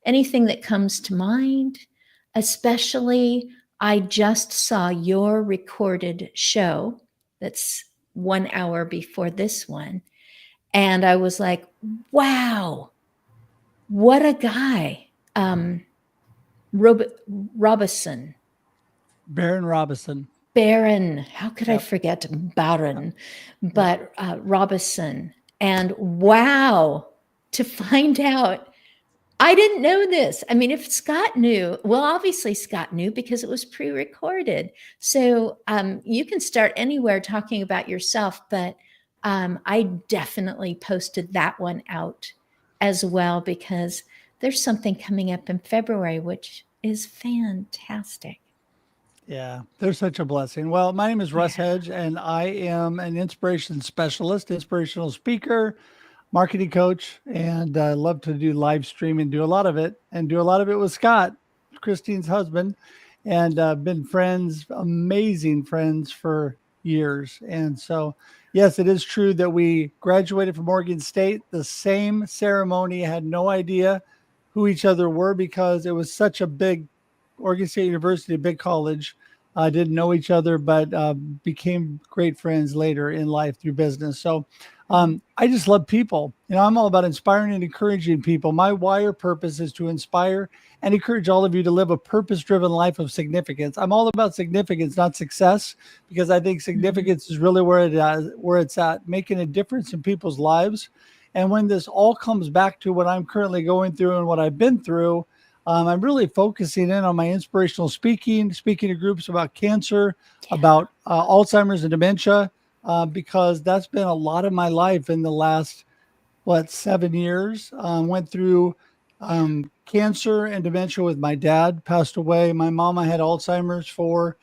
anything that comes to mind, especially I just saw your recorded show that's 1 hour before this one. And I was like, wow, what a guy. Rob- Robison, Baron Robison. Baron, how could I Yep. forget Baron? Yep. But Robison. And wow, to find out, I didn't know this. I mean, if Scott knew, well, obviously Scott knew because it was pre recorded. So you can start anywhere talking about yourself, but I definitely posted that one out as well because there's something coming up in February, which is fantastic. Yeah, they're such a blessing. Well, my name is Russ Yeah. Hedge, and I am an inspiration specialist, inspirational speaker, marketing coach, and I love to do live streaming, do a lot of it, and do a lot of it with Scott, Christine's husband, and been friends, amazing friends for years. And so, yes, it is true that we graduated from Oregon State, the same ceremony, had no idea who each other were because it was such a big Oregon State University, a big college. Didn't know each other, but became great friends later in life through business. So I just love people. I'm all about inspiring and encouraging people. My wire purpose is to inspire and encourage all of you to live a purpose-driven life of significance. I'm all about significance, not success, because I think significance is really where it's at, making a difference in people's lives. And when this all comes back to what I'm currently going through and what I've been through, I'm really focusing in on my inspirational speaking to groups about cancer, about Alzheimer's and dementia, because that's been a lot of my life in the last, 7 years. Went through cancer and dementia with my dad, passed away. My mama had Alzheimer's for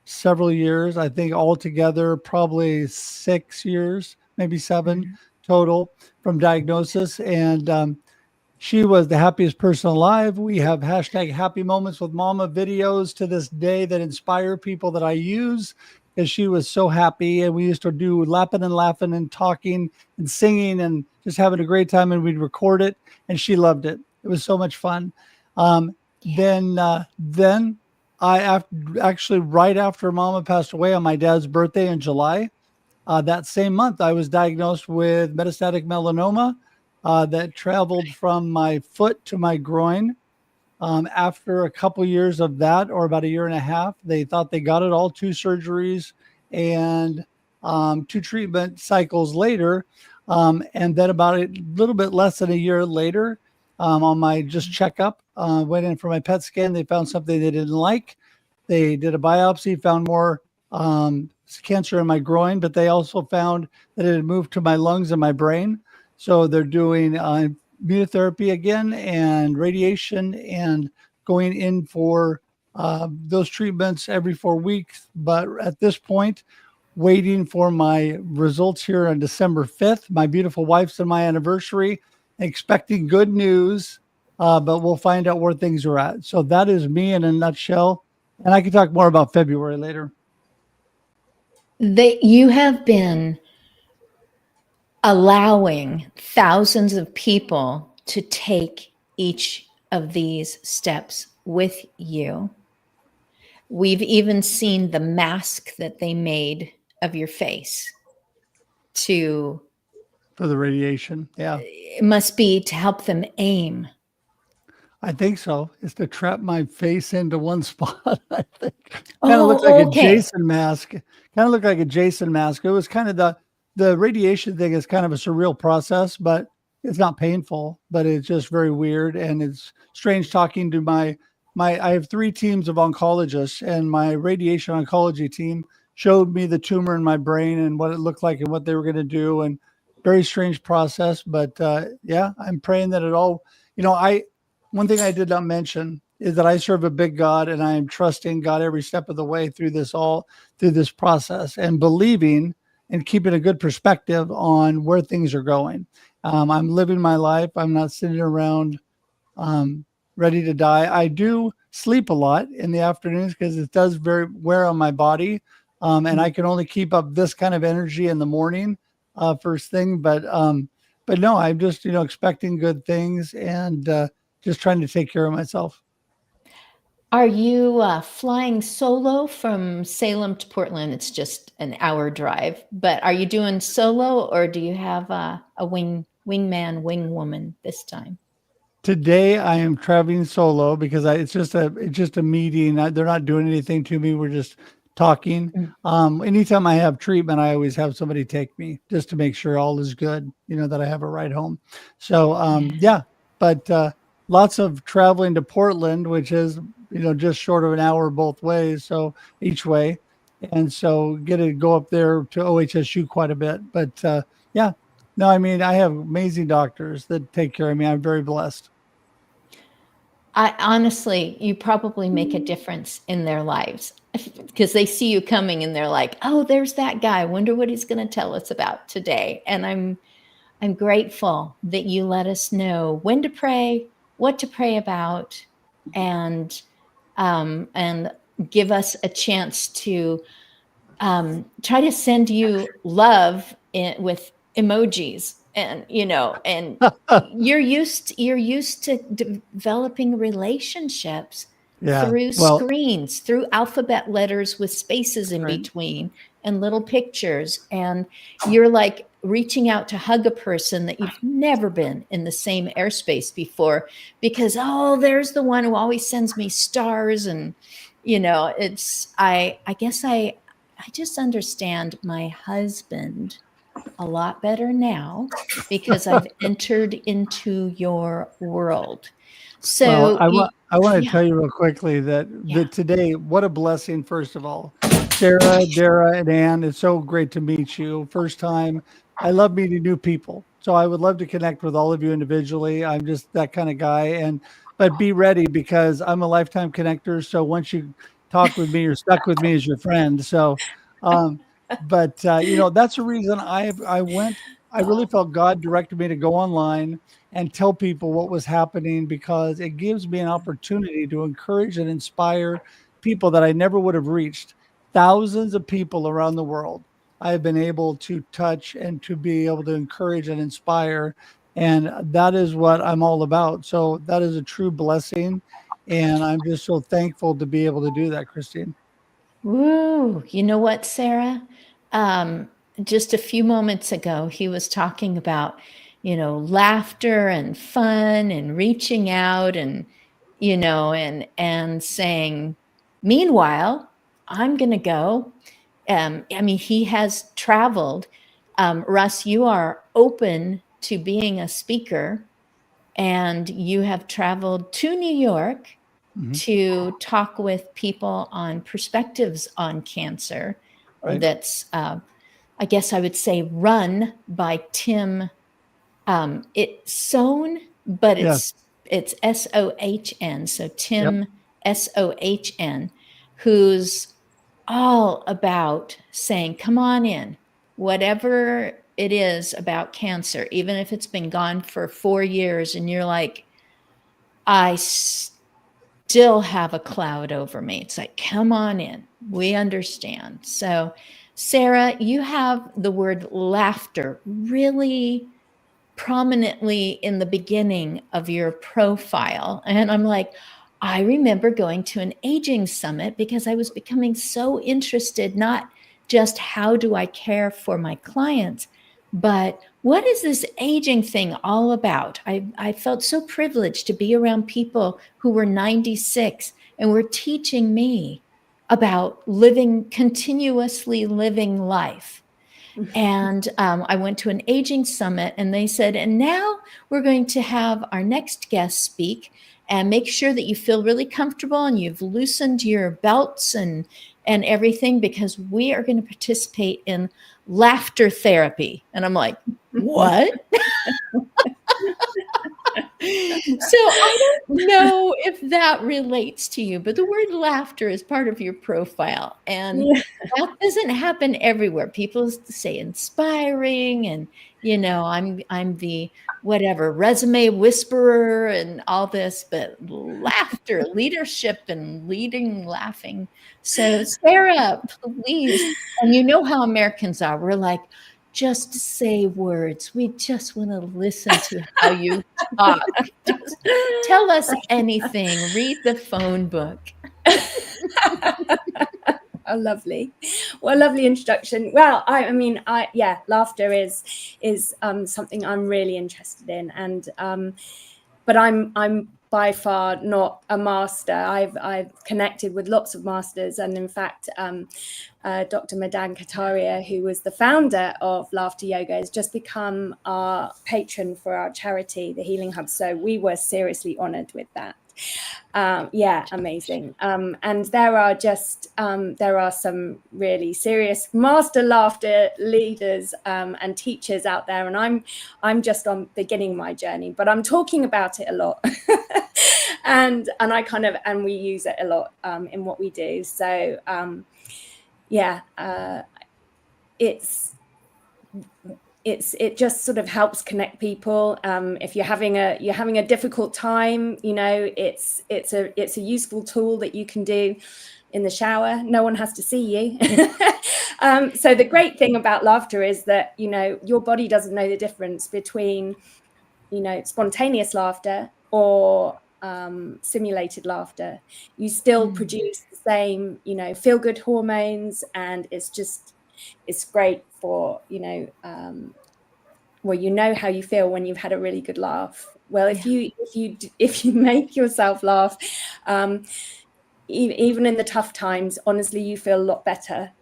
several years. I think altogether, probably 6 years, maybe seven total from diagnosis. And she was the happiest person alive. We have hashtag happy moments with mama videos to this day that inspire people that I use because she was so happy. And we used to do lapping and laughing and talking and singing and just having a great time. And we'd record it and she loved it. It was so much fun. Then actually right after mama passed away on my dad's birthday in July, that same month, I was diagnosed with metastatic melanoma that traveled from my foot to my groin. After a couple years of that, or about a year and a half, they thought they got it all, 2 surgeries and 2 treatment cycles later. And then about a little bit less than a year later, on my just checkup, went in for my PET scan. They found something they didn't like. They did a biopsy, found more cancer in my groin, but they also found that it had moved to my lungs and my brain. So they're doing immunotherapy again and radiation and going in for those treatments every 4 weeks. But at this point, waiting for my results here on December 5th. My beautiful wife's and my anniversary, expecting good news, but we'll find out where things are at. So that is me in a nutshell. And I can talk more about February later. You have been allowing thousands of people to take each of these steps with you. We've even seen the mask that they made of your face to For the radiation. Yeah. it must be to help them aim. I think so. It's to trap my face into one spot. I think kind of looked like Oh, a okay. Jason mask. Kind of looked like a Jason mask. It was kind of the radiation thing is kind of a surreal process, but it's not painful. But it's just very weird, and it's strange talking to my. I have 3 teams of oncologists, and my radiation oncology team showed me the tumor in my brain and what it looked like and what they were going to do, and very strange process. But yeah, I'm praying that it all. I one thing I did not mention is that I serve a big God and I am trusting God every step of the way through this process and believing and keeping a good perspective on where things are going. I'm living my life. I'm not sitting around ready to die. I do sleep a lot in the afternoons because it does very wear on my body. And I can only keep up this kind of energy in the morning first thing. But no, I'm just, expecting good things and just trying to take care of myself. Are you flying solo from Salem to Portland? It's just an hour drive, but are you doing solo or do you have a wingman, wingwoman this time? Today I am traveling solo because it's just a meeting. They're not doing anything to me. We're just talking. Mm. Anytime I have treatment, I always have somebody take me just to make sure all is good. That I have a ride home. So Yeah. yeah, but lots of traveling to Portland, which is just short of an hour both ways. So each way, and so get to go up there to OHSU quite a bit. But yeah, no, I mean I have amazing doctors that take care of me. I'm very blessed. I honestly, you probably make a difference in their lives because they see you coming and they're like, "Oh, there's that guy. I wonder what he's going to tell us about today." And I'm grateful that you let us know when to pray, what to pray about, and and give us a chance to try to send you love with emojis, and and you're used to developing relationships Yeah. through Well, screens, through alphabet letters with spaces in right. between and little pictures, and you're like reaching out to hug a person that you've never been in the same airspace before because, oh, there's the one who always sends me stars. And it's I guess I just understand my husband a lot better now because I've entered into your world. Well, So, I want to yeah, tell you real quickly that yeah. today, what a blessing, first of all. Sarah, Dara, and Ann, it's so great to meet you. First time. I love meeting new people. So I would love to connect with all of you individually. I'm just that kind of guy. But be ready because I'm a lifetime connector. So once you talk with me, you're stuck with me as your friend. So, um, but that's the reason I really felt God directed me to go online and tell people what was happening because it gives me an opportunity to encourage and inspire people that I never would have reached. Thousands of people around the world I have been able to touch and to be able to encourage and inspire. And that is what I'm all about. So that is a true blessing. And I'm just so thankful to be able to do that, Christine. Woo. You know what, Sarah? Um, just a few moments ago, he was talking about, laughter and fun and reaching out and, and saying, meanwhile, I'm going to go. I mean, he has traveled. Russ, you are open to being a speaker, and you have traveled to New York Mhm. to talk with people on perspectives on cancer. Right. That's, I guess I would say, run by Tim. It's Sohn, but Yes. it's Sohn. So Yep. Tim Sohn, who's all about saying, "Come on in, whatever it is about cancer, even if it's been gone for 4 years, and you're like, I still have a cloud over me." It's like, come on in. We understand. So, Sarah, you have the word laughter really prominently in the beginning of your profile. And I'm like, I remember going to an aging summit because I was becoming so interested, not just how do I care for my clients, but what is this aging thing all about? I felt so privileged to be around people who were 96 and were teaching me about continuously living life. And I went to an aging summit and they said, and now we're going to have our next guest speak, and make sure that you feel really comfortable and you've loosened your belts and everything, because we are going to participate in laughter therapy. And I'm like, what? So I don't know if that relates to you, but the word laughter is part of your profile. And Yeah. that doesn't happen everywhere. People say inspiring, and I'm the whatever resume whisperer and all this, but laughter, leadership, and leading laughing. So Sarah, please, and you know how Americans are. We're like, just say words. We just want to listen to how you talk. Just tell us anything. Read the phone book. Oh, lovely. Well, lovely introduction. Well, yeah, laughter is something I'm really interested in, and but I'm by far not a master. I've connected with lots of masters, and in fact, Dr. Madan Kataria, who was the founder of Laughter Yoga, has just become our patron for our charity, the Healing Hub. So we were seriously honoured with that. Yeah, amazing. And there are some really serious master laughter leaders and teachers out there, and I'm just on beginning my journey, but I'm talking about it a lot. and we use it a lot in what we do. So yeah, it just sort of helps connect people. If you're having a difficult time, it's a useful tool that you can do in the shower. No one has to see you. So the great thing about laughter is that your body doesn't know the difference between spontaneous laughter or simulated laughter. You still produce the same feel good hormones, and it's great for well, how you feel when you've had a really good laugh. Well, if you make yourself laugh, even in the tough times, honestly, you feel a lot better.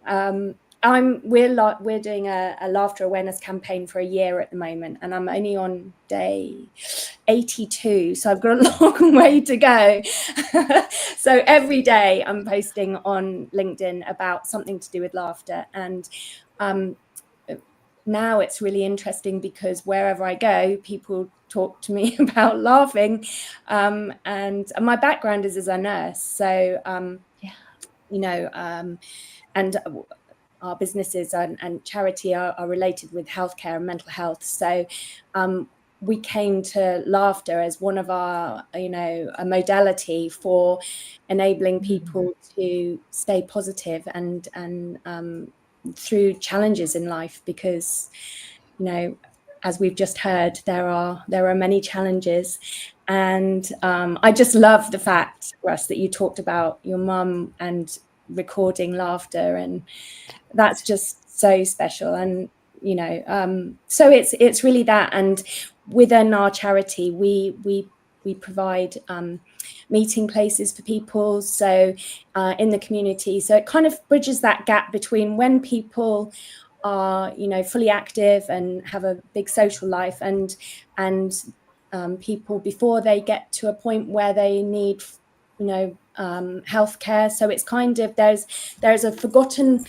We're doing a laughter awareness campaign for a year at the moment, and I'm only on day 82, so I've got a long way to go. So every day I'm posting on LinkedIn about something to do with laughter, and now it's really interesting because wherever I go, people talk to me about laughing, and my background is as a nurse, so and our businesses and charity are related with healthcare and mental health. So we came to laughter as one of our, a modality for enabling people to stay positive and through challenges in life, because, as we've just heard, there are many challenges. And I just love the fact, Russ, that you talked about your mum and recording laughter, and that's just so special. And so it's really that. And within our charity, we provide meeting places for people, so in the community. So it kind of bridges that gap between when people are fully active and have a big social life, and people before they get to a point where they need healthcare. So it's kind of there's a forgotten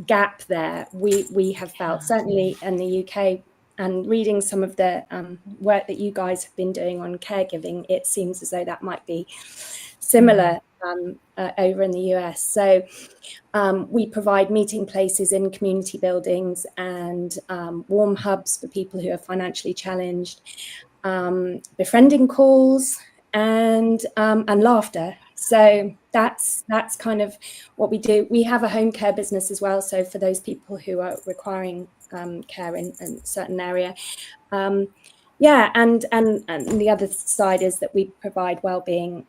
gap there. We have felt, certainly in the UK, and reading some of the work that you guys have been doing on caregiving, it seems as though that might be similar over in the US. So we provide meeting places in community buildings and warm hubs for people who are financially challenged, befriending calls, and laughter. So that's kind of what we do. We have a home care business as well. So for those people who are requiring care in a certain area. And the other side is that we provide wellbeing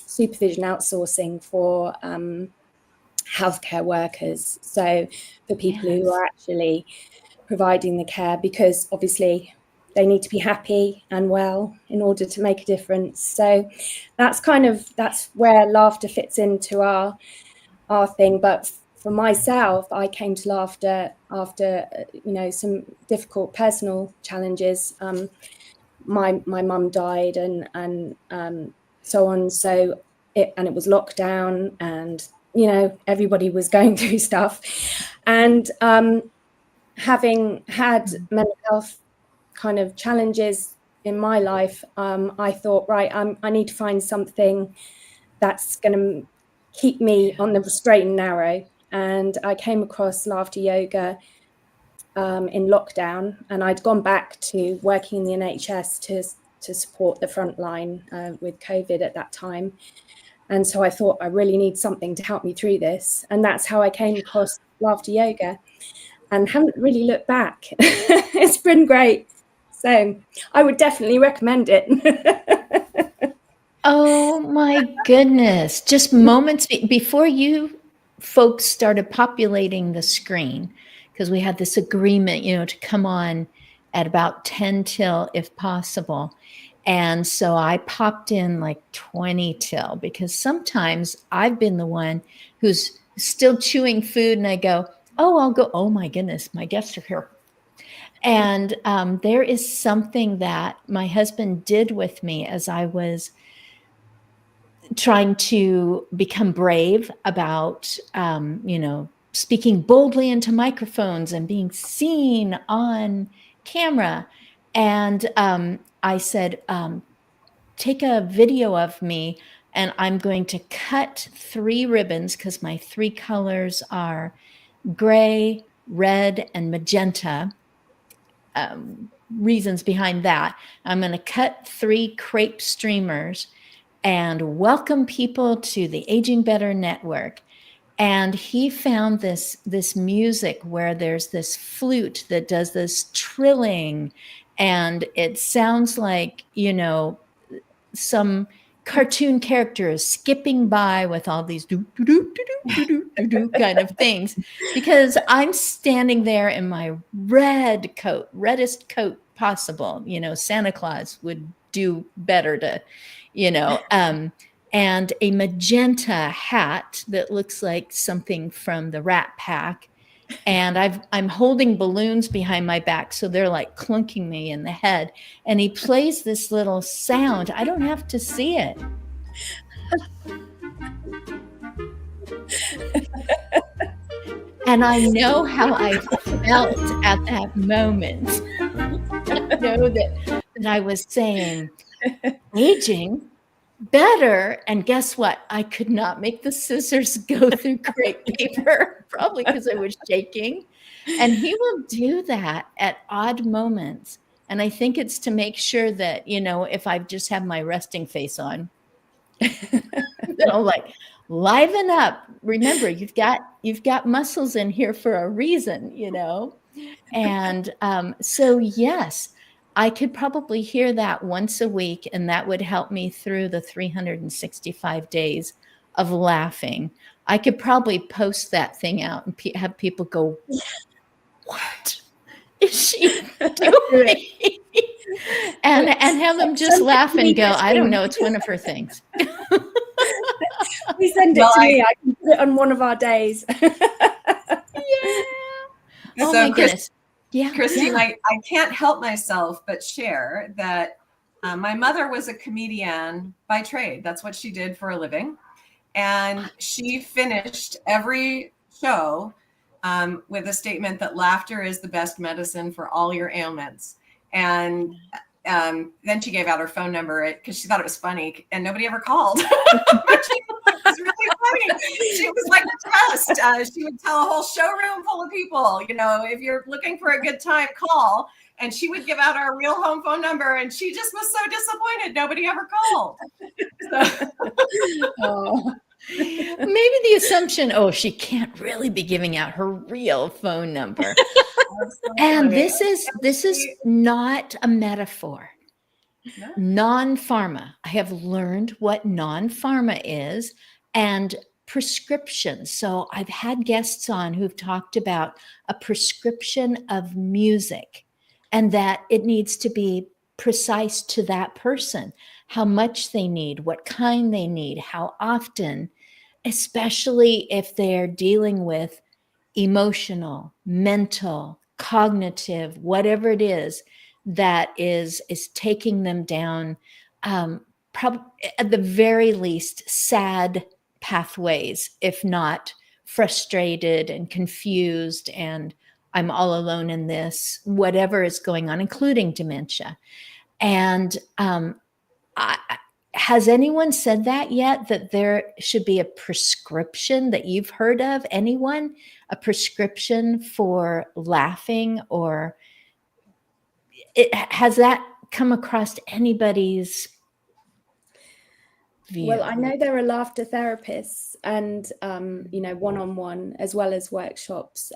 supervision outsourcing for healthcare workers. So for people who are actually providing the care, because obviously they need to be happy and well in order to make a difference. So that's where laughter fits into our thing. But for myself, I came to laughter after some difficult personal challenges. My mum died, and so on. So it was lockdown, and everybody was going through stuff, and having had mental health kind of challenges in my life, I thought, right, I need to find something that's going to keep me on the straight and narrow. And I came across laughter yoga in lockdown, and I'd gone back to working in the NHS to support the front line with COVID at that time. And so I thought, I really need something to help me through this. And that's how I came across laughter yoga, and haven't really looked back. It's been great. So I would definitely recommend it. Oh my goodness. Just moments before you folks started populating the screen, because we had this agreement, to come on at about 10 till if possible. And so I popped in like 20 till, because sometimes I've been the one who's still chewing food and I go, oh, I'll go, oh my goodness, my guests are here. And there is something that my husband did with me as I was trying to become brave about, speaking boldly into microphones and being seen on camera. And I said, take a video of me and I'm going to cut 3 ribbons, because my 3 colors are gray, red, and magenta. Reasons behind that. I'm going to cut 3 crepe streamers and welcome people to the Aging Better Network. And he found this music where there's this flute that does this trilling, and it sounds like, some cartoon characters skipping by with all these do do do do do do do do kind of things, because I'm standing there in my reddest coat possible. Santa Claus would do better to, and a magenta hat that looks like something from the Rat Pack. And I'm holding balloons behind my back, so they're like clunking me in the head. And he plays this little sound. I don't have to see it. And I know how I felt at that moment. I know that I was saying, aging better. And guess what? I could not make the scissors go through crepe paper, probably because I was shaking. And he will do that at odd moments. And I think it's to make sure that, if I just have my resting face on, like liven up. Remember, you've got muscles in here for a reason, And so, yes, I could probably hear that once a week, and that would help me through the 365 days of laughing. I could probably post that thing out and have people go, what is she doing? and have them just laugh and go, I don't know, it's one of her things. We send it to me. I can put it on one of our days. Yeah. Oh So my goodness. Yeah, Christine, I can't help myself but share that my mother was a comedian by trade. That's what she did for a living. And she finished every show with a statement that laughter is the best medicine for all your ailments. And then she gave out her phone number because she thought it was funny, and nobody ever called. It was really funny. She was like a test. She would tell a whole showroom full of people, if you're looking for a good time, call. And she would give out our real home phone number, and she just was so disappointed nobody ever called. Oh. Maybe the assumption, she can't really be giving out her real phone number. And this is not a metaphor. No. Non-pharma. I have learned what non-pharma is, and prescription. So I've had guests on who've talked about a prescription of music, and that it needs to be precise to that person, how much they need, what kind they need, how often, especially if they're dealing with emotional, mental, cognitive, whatever it is that is taking them down, probably at the very least sad pathways, if not frustrated and confused and I'm all alone in this, whatever is going on, including dementia. And has anyone said that yet, that there should be a prescription that you've heard of? Anyone? A prescription for laughing? Or has that come across anybody's view? Well, I know there are laughter therapists and, one-on-one as well as workshops.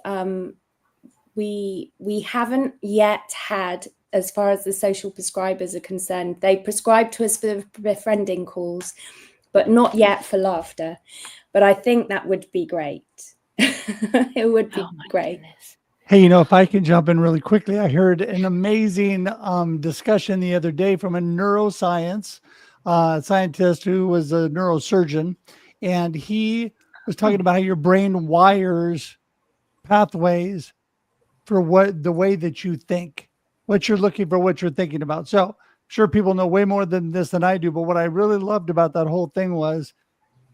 We haven't yet had, as far as the social prescribers are concerned, they prescribe to us for befriending calls, but not yet for laughter. But I think that would be great. It would be great. Goodness. Hey, if I can jump in really quickly, I heard an amazing discussion the other day from a neuroscience scientist who was a neurosurgeon, and he was talking about how your brain wires pathways for the way that you think, what you're looking for, what you're thinking about. So I'm sure people know way more than this than I do, but what I really loved about that whole thing was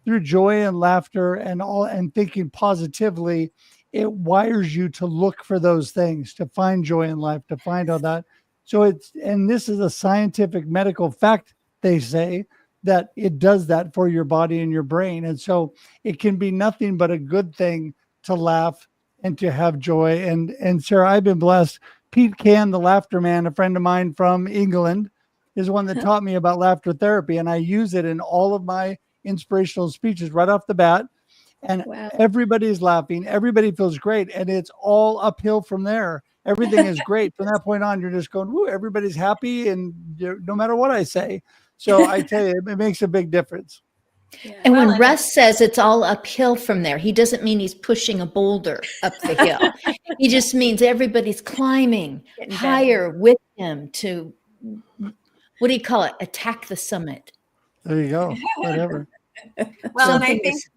through joy and laughter and thinking positively, it wires you to look for those things, to find joy in life, to find all that. So and this is a scientific medical fact, they say, that it does that for your body and your brain. And so it can be nothing but a good thing to laugh and to have joy. And Sarah, I've been blessed. Pete Can, the laughter man, a friend of mine from England, is one that taught me about laughter therapy. And I use it in all of my inspirational speeches right off the bat. And Wow. everybody's laughing. Everybody feels great. And it's all uphill from there. Everything is great. From that point on, you're just going, woo, everybody's happy. And no matter what I say. So I tell you, it makes a big difference. Yeah. And Well, when Russ says it's all uphill from there, he doesn't mean he's pushing a boulder up the hill. He just means everybody's climbing Getting higher with him to, what do you call it? Attack the summit. There you go. Whatever. Well, and I Something think is-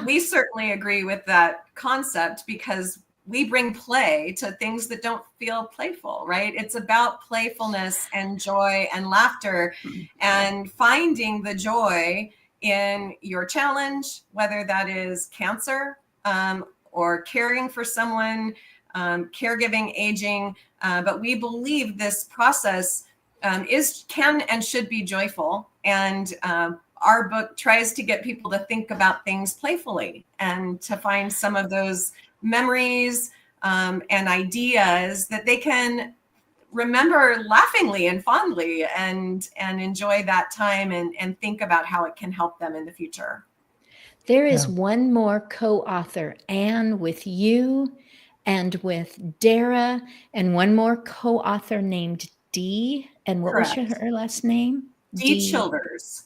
we certainly agree with that concept because we bring play to things that don't feel playful, right? It's about playfulness and joy and laughter and finding the joy in your challenge, whether that is cancer or caring for someone, caregiving, aging. But we believe this process can and should be joyful. And our book tries to get people to think about things playfully and to find some of those memories and ideas that they can remember laughingly and fondly and enjoy that time and think about how it can help them in the future. There is one more co-author, Anne, with you and with Dara, and one more co-author named Dee. And what was her last name? Dee Childers.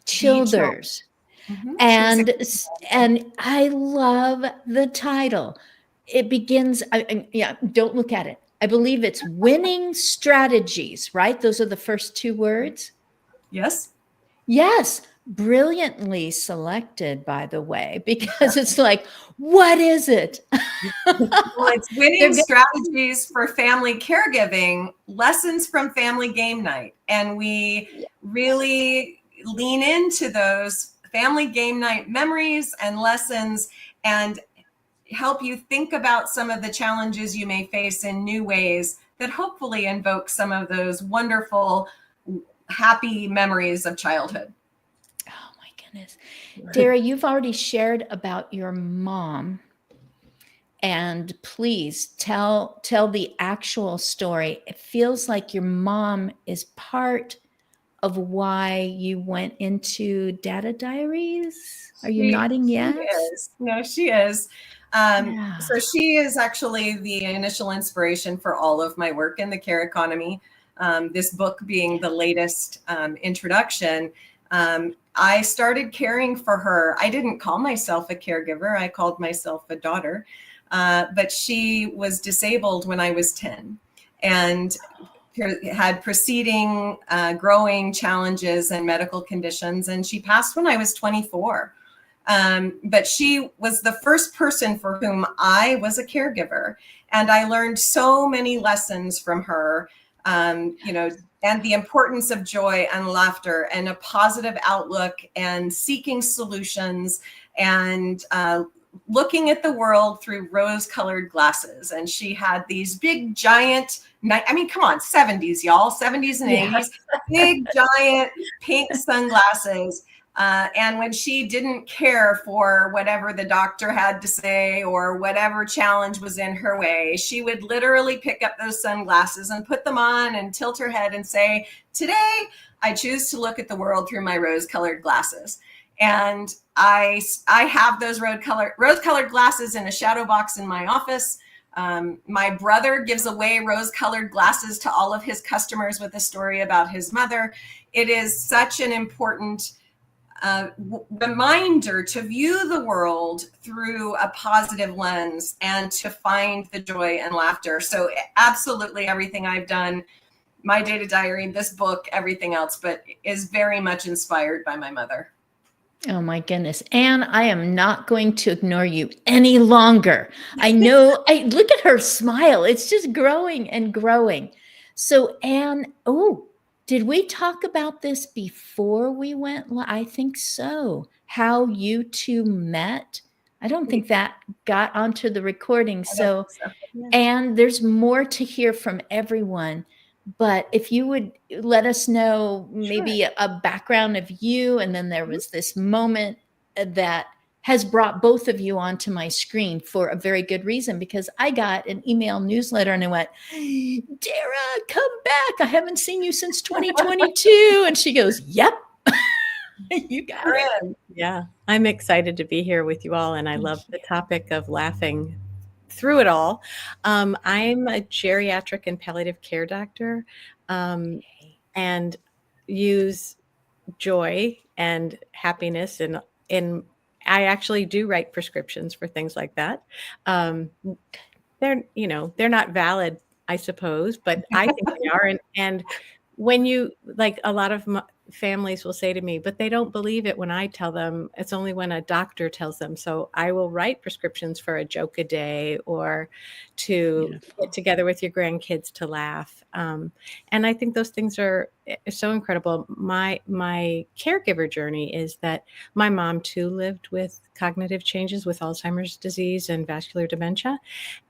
Childers. Mm-hmm. And I love the title. It begins, don't look at it. I believe it's winning strategies, right? Those are the first two words. Yes. Yes. Brilliantly selected, by the way, because it's like, what is it? Well, it's winning strategies for family caregiving, lessons from family game night. And we really lean into those family game night memories and lessons and help you think about some of the challenges you may face in new ways that hopefully invoke some of those wonderful, happy memories of childhood. Oh my goodness. Dara, you've already shared about your mom. And please tell the actual story. It feels like your mom is part of why you went into data diaries. Are you nodding yes? She is. No, she is. So she is actually the initial inspiration for all of my work in the care economy. This book being the latest introduction. I started caring for her. I didn't call myself a caregiver. I called myself a daughter. But she was disabled when I was 10 and had preceding growing challenges and medical conditions. And she passed when I was 24. But she was the first person for whom I was a caregiver. And I learned so many lessons from her, and the importance of joy and laughter and a positive outlook and seeking solutions and looking at the world through rose-colored glasses. And she had these big, giant, come on, 70s, y'all, 70s and 80s, big, giant pink sunglasses. And when she didn't care for whatever the doctor had to say or whatever challenge was in her way, she would literally pick up those sunglasses and put them on and tilt her head and say, "Today, I choose to look at the world through my rose-colored glasses." And I have those rose-colored glasses in a shadow box in my office. My brother gives away rose-colored glasses to all of his customers with a story about his mother. It is such an important reminder to view the world through a positive lens and to find the joy and laughter. So absolutely everything I've done, my data diary, this book, everything else, but is very much inspired by my mother. Oh my goodness. Anne, I am not going to ignore you any longer. I know, I look at her smile. It's just growing and growing. So Anne, did we talk about this before we went? I think so. How you two met. I don't think that got onto the recording. So, Anne, there's more to hear from everyone. But if you would let us know maybe a background of you, and then there was this moment that has brought both of you onto my screen for a very good reason, because I got an email newsletter and I went, "Dara, come back. I haven't seen you since 2022. And she goes, "Yep." You got it. Yeah, I'm excited to be here with you all. And I love the topic of laughing through it all. I'm a geriatric and palliative care doctor, and use joy and happiness. And I actually do write prescriptions for things like that. They're not valid, I suppose, but I think they are. And when you, like, a lot of families will say to me, but they don't believe it when I tell them. It's only when a doctor tells them. So I will write prescriptions for a joke a day, or to get together with your grandkids to laugh. And I think those things are so incredible. My caregiver journey is that my mom too lived with cognitive changes, with Alzheimer's disease and vascular dementia.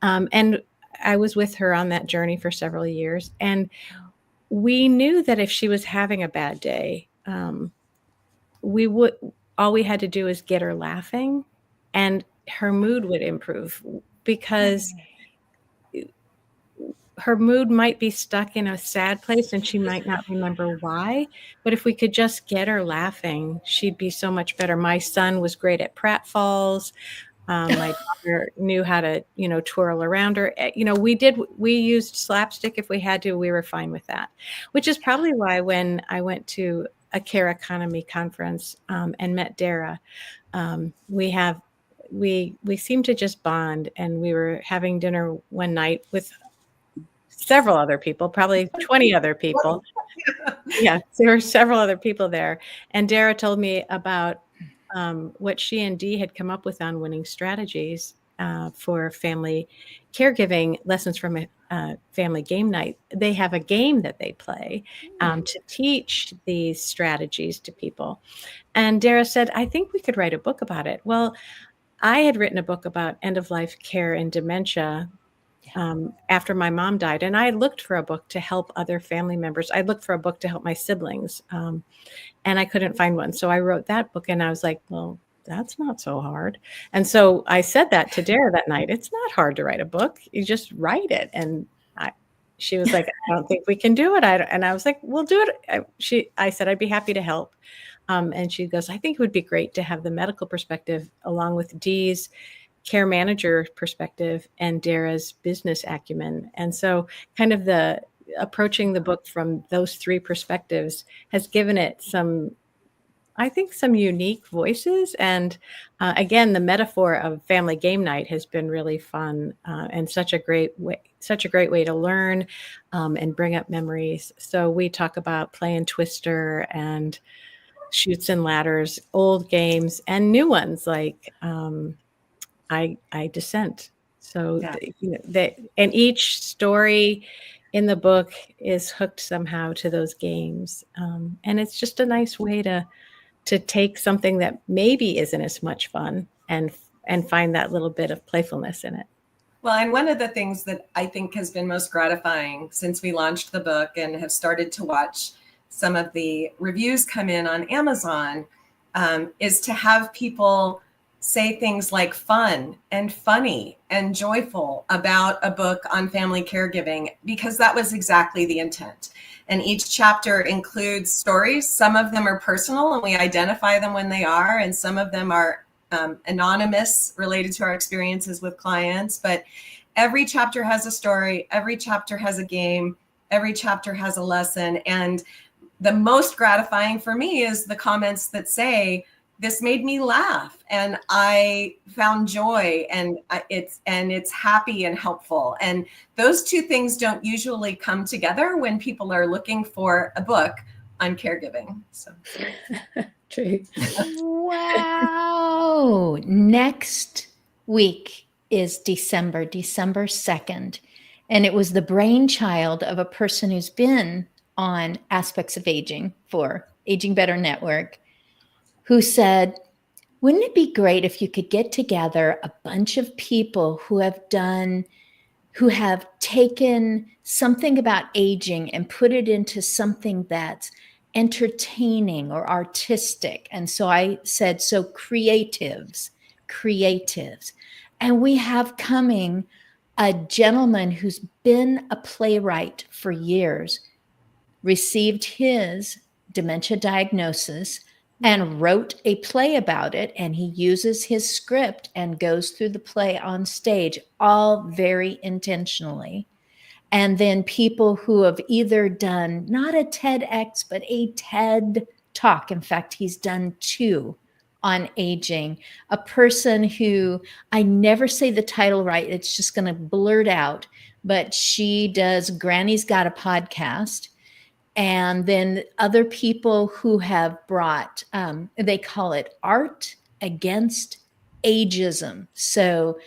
And I was with her on that journey for several years. And we knew that if she was having a bad day, all we had to do is get her laughing, and her mood would improve, because her mood might be stuck in a sad place and she might not remember why. But if we could just get her laughing, she'd be so much better. My son was great at pratfalls. My daughter knew how to, twirl around her. We used slapstick if we had to. We were fine with that, which is probably why when I went to a care economy conference and met Dara, we seemed to just bond. And we were having dinner one night with several other people, probably 20 other people. Yeah, there were several other people there. And Dara told me about what she and Dee had come up with on winning strategies for family caregiving, lessons from a family game night. They have a game that they play to teach these strategies to people. And Dara said, "I think we could write a book about it." Well, I had written a book about end-of-life care and dementia after my mom died. And I looked for a book to help other family members. I looked for a book to help my siblings. And I couldn't find one. So I wrote that book, and I was like, well, that's not so hard. And so I said that to Dara that night. It's not hard to write a book. You just write it. And she was like, "I don't think we can do it." And I was like, "We'll do it." I said, "I'd be happy to help." And she goes, "I think it would be great to have the medical perspective along with Dee's care manager perspective and Dara's business acumen." And so kind of approaching the book from those three perspectives has given it some unique voices. And again, the metaphor of family game night has been really fun and such a great way to learn and bring up memories. So we talk about playing Twister and Chutes and Ladders, old games and new ones like I Dissent. So and each story in the book is hooked somehow to those games. And it's just a nice way to take something that maybe isn't as much fun and find that little bit of playfulness in it. Well, and one of the things that I think has been most gratifying since we launched the book and have started to watch some of the reviews come in on Amazon is to have people say things like fun and funny and joyful about a book on family caregiving, because that was exactly the intent. And each chapter includes stories. Some of them are personal and we identify them when they are, and some of them are anonymous, related to our experiences with clients. But every chapter has a story, every chapter has a game, every chapter has a lesson. And the most gratifying for me is the comments that say, this made me laugh and I found joy, and it's happy and helpful. And those two things don't usually come together when people are looking for a book on caregiving. So True. Wow. Next week is December 2nd. And it was the brainchild of a person who's been on Aspects of Aging for Aging Better Network, who said, wouldn't it be great if you could get together a bunch of people who have taken something about aging and put it into something that's entertaining or artistic? And so I said, so creatives. And we have coming a gentleman who's been a playwright for years, received his dementia diagnosis and wrote a play about it. And he uses his script and goes through the play on stage, all very intentionally. And then people who have either done not a TEDx, but a TED Talk. In fact, he's done 2 on aging. A person who, I never say the title right, it's just going to blurt out, but she does Granny's Got a Podcast. And then other people who have brought, they call it art against ageism. So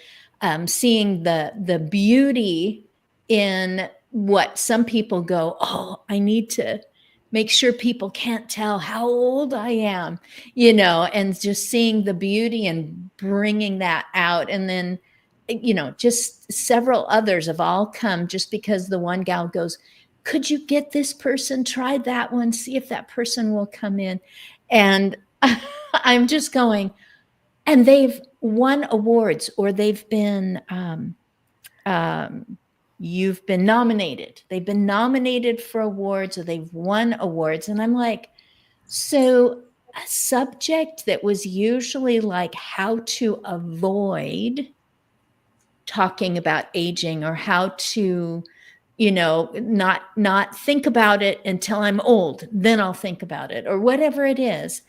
seeing the beauty in what some people go, oh, I need to make sure people can't tell how old I am, and just seeing the beauty and bringing that out. And then, just several others have all come just because the one gal goes, could you get this person, try that one, see if that person will come in? And I'm just going, and they've won awards, or they've been, you've been nominated. They've been nominated for awards, or they've won awards. And I'm like, so a subject that was usually like how to avoid talking about aging, or how to, not think about it until I'm old, then I'll think about it, or whatever it is,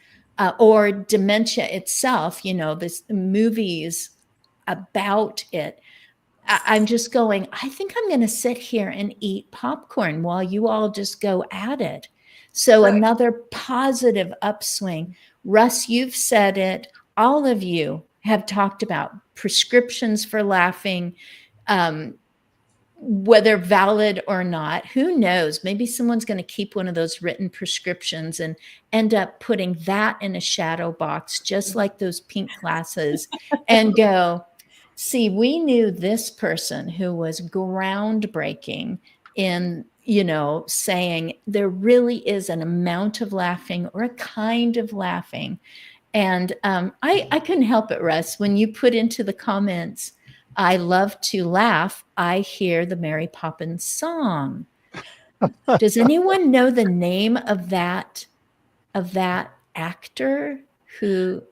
or dementia itself, this movies about it. I'm just going, I think I'm going to sit here and eat popcorn while you all just go at it. So Right. Another positive upswing. Russ, you've said it. All of you have talked about prescriptions for laughing, whether valid or not, who knows? Maybe someone's going to keep one of those written prescriptions and end up putting that in a shadow box, just like those pink glasses, and go, see, we knew this person who was groundbreaking in, saying there really is an amount of laughing, or a kind of laughing. And I couldn't help it, Russ, when you put into the comments, I love to laugh, I hear the Mary Poppins song. Does anyone know the name of that actor who?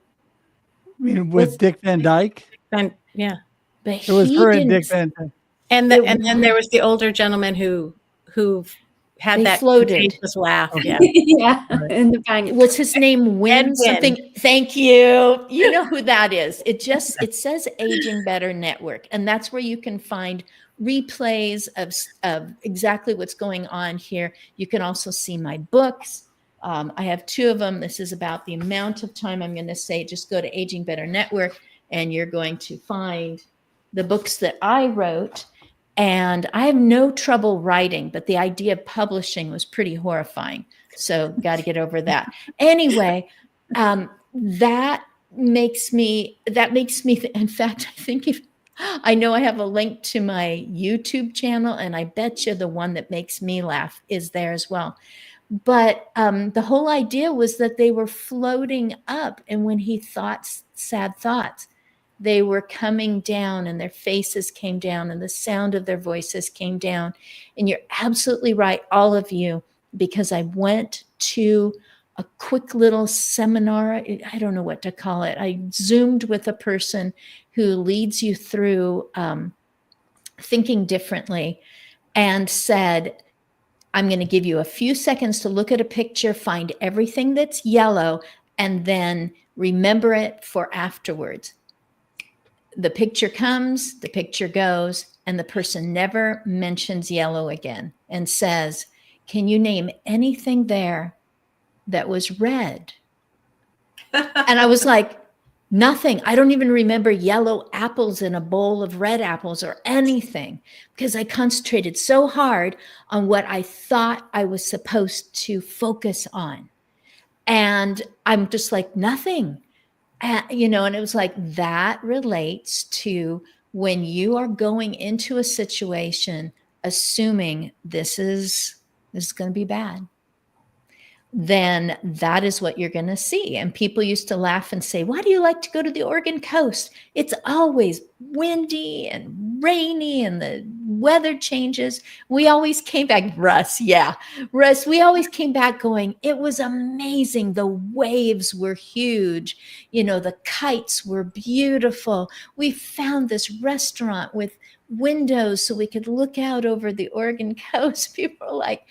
I mean, with Dick Van Dyke? And yeah. But It was he her and didn't. Dick Van Dyke. And then there was the older gentleman who had They that floated. contagious laugh. Yeah. Yeah, in the bank. What's his name? Win Ed something. Wynn. Thank you. You know who that is. It says Aging Better Network, and that's where you can find replays of exactly what's going on here. You can also see my books. I have 2 of them. This is about the amount of time I'm going to say. Just go to Aging Better Network, and you're going to find the books that I wrote. And I have no trouble writing, but the idea of publishing was pretty horrifying. So got to get over that. Anyway, that makes me, in fact, I think I know I have a link to my YouTube channel, and I bet you the one that makes me laugh is there as well. But the whole idea was that they were floating up. And when he thought sad thoughts, they were coming down and their faces came down and the sound of their voices came down. And you're absolutely right, all of you, because I went to a quick little seminar. I don't know what to call it. I Zoomed with a person who leads you through thinking differently and said, I'm going to give you a few seconds to look at a picture, find everything that's yellow, and then remember it for afterwards. The picture comes, the picture goes, and the person never mentions yellow again and says, can you name anything there that was red? And I was like, nothing. I don't even remember yellow apples in a bowl of red apples or anything, because I concentrated so hard on what I thought I was supposed to focus on. And I'm just like, nothing. And it was like, that relates to when you are going into a situation, assuming this is going to be bad, then that is what you're going to see. And people used to laugh and say, why do you like to go to the Oregon coast? It's always windy and rainy and the weather changes. We always came back, Russ, we always came back going, it was amazing. The waves were huge. The kites were beautiful. We found this restaurant with windows so we could look out over the Oregon coast. People are like,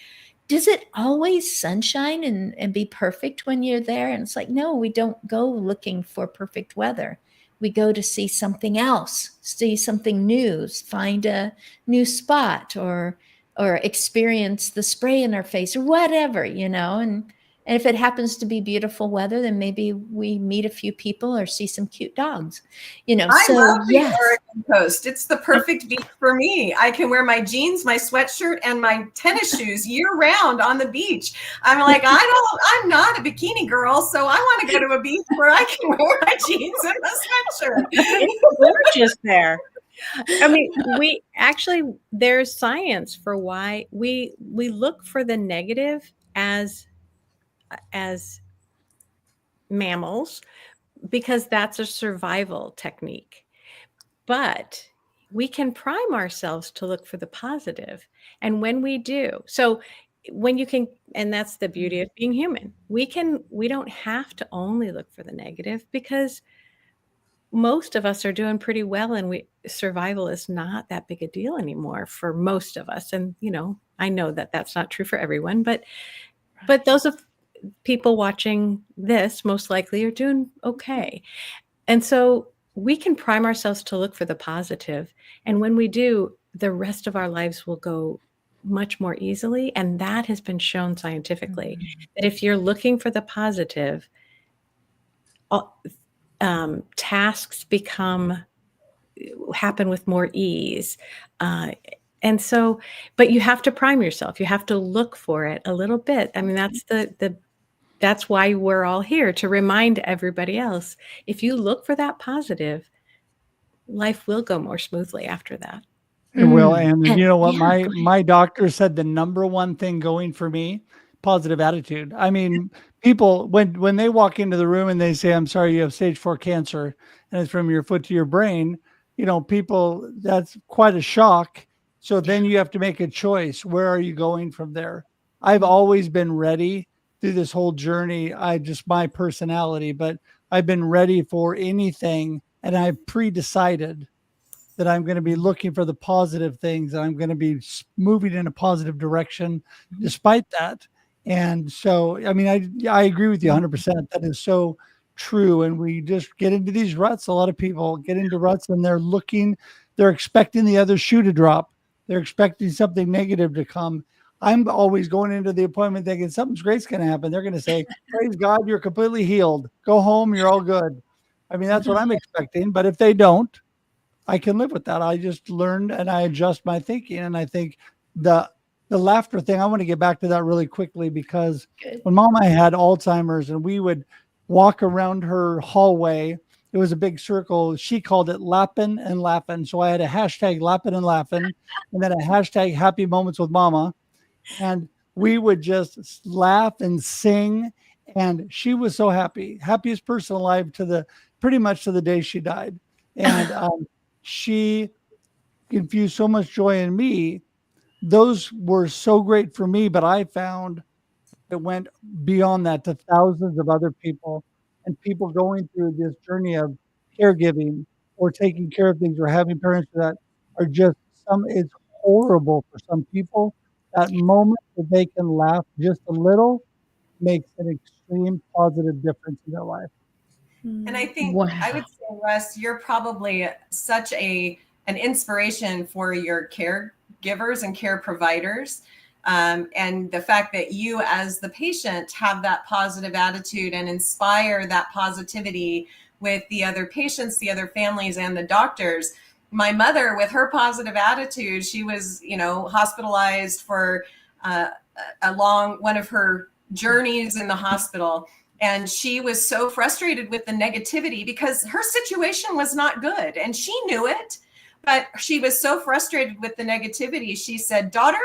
does it always sunshine and be perfect when you're there? And it's like, no, we don't go looking for perfect weather. We go to see something else, see something new, find a new spot or experience the spray in our face or whatever, and if it happens to be beautiful weather, then maybe we meet a few people or see some cute dogs, I so love the yes. Oregon coast. It's the perfect beach for me. I can wear my jeans, my sweatshirt, and my tennis shoes year round on the beach. I'm like, I'm not a bikini girl, so I want to go to a beach where I can wear my jeans and my sweatshirt. It's gorgeous there. I mean, there's science for why we look for the negative as mammals, because that's a survival technique. But we can prime ourselves to look for the positive. And when we do, and that's the beauty of being human. We don't have to only look for the negative, because most of us are doing pretty well, and survival is not that big a deal anymore for most of us. And, I know that that's not true for everyone, but those of people watching this most likely are doing okay. And so we can prime ourselves to look for the positive. And when we do, the rest of our lives will go much more easily. And that has been shown scientifically, that if you're looking for the positive, tasks happen with more ease. And so, but you have to prime yourself. You have to look for it a little bit. I mean, that's why we're all here, to remind everybody else. If you look for that positive, life will go more smoothly after that. It will. And you know what? Yeah, my doctor said the number one thing going for me, positive attitude. I mean, people, when they walk into the room and they say, I'm sorry, you have stage 4 cancer, and it's from your foot to your brain, people, that's quite a shock. So then you have to make a choice. Where are you going from there? I've always been ready through this whole journey. My personality, but I've been ready for anything, and I've pre-decided that I'm going to be looking for the positive things, and I'm going to be moving in a positive direction despite that. And so, I mean, I agree with you 100%. That is so true. And we just get into these ruts. A lot of people get into ruts, and they're expecting the other shoe to drop. They're expecting something negative to come. I'm always going into the appointment thinking something's great's going to happen. They're going to say, praise God, you're completely healed. Go home. You're all good. I mean, that's what I'm expecting. But if they don't, I can live with that. I just learned, and I adjust my thinking. And I think the laughter thing, I want to get back to that really quickly, because when Mama had Alzheimer's and we would walk around her hallway, it was a big circle. She called it Lappin' and Laughin'. So I had a hashtag Lappin' and Laughin', and then a hashtag Happy Moments with Mama. And we would just laugh and sing. And she was so happy, happiest person alive pretty much to the day she died. And she infused so much joy in me. Those were so great for me, but I found it went beyond that to thousands of other people, and people going through this journey of caregiving or taking care of things or having parents that are just it's horrible for some people. That moment that they can laugh just a little makes an extreme positive difference in their life. And I think Wow. I would say, Russ, you're probably such an inspiration for your caregivers and care providers. And the fact that you, as the patient, have that positive attitude and inspire that positivity with the other patients, the other families, and the doctors. My mother, with her positive attitude, she was, hospitalized for one of her journeys in the hospital. And she was so frustrated with the negativity because her situation was not good and she knew it. But she was so frustrated with the negativity. She said, "Daughter,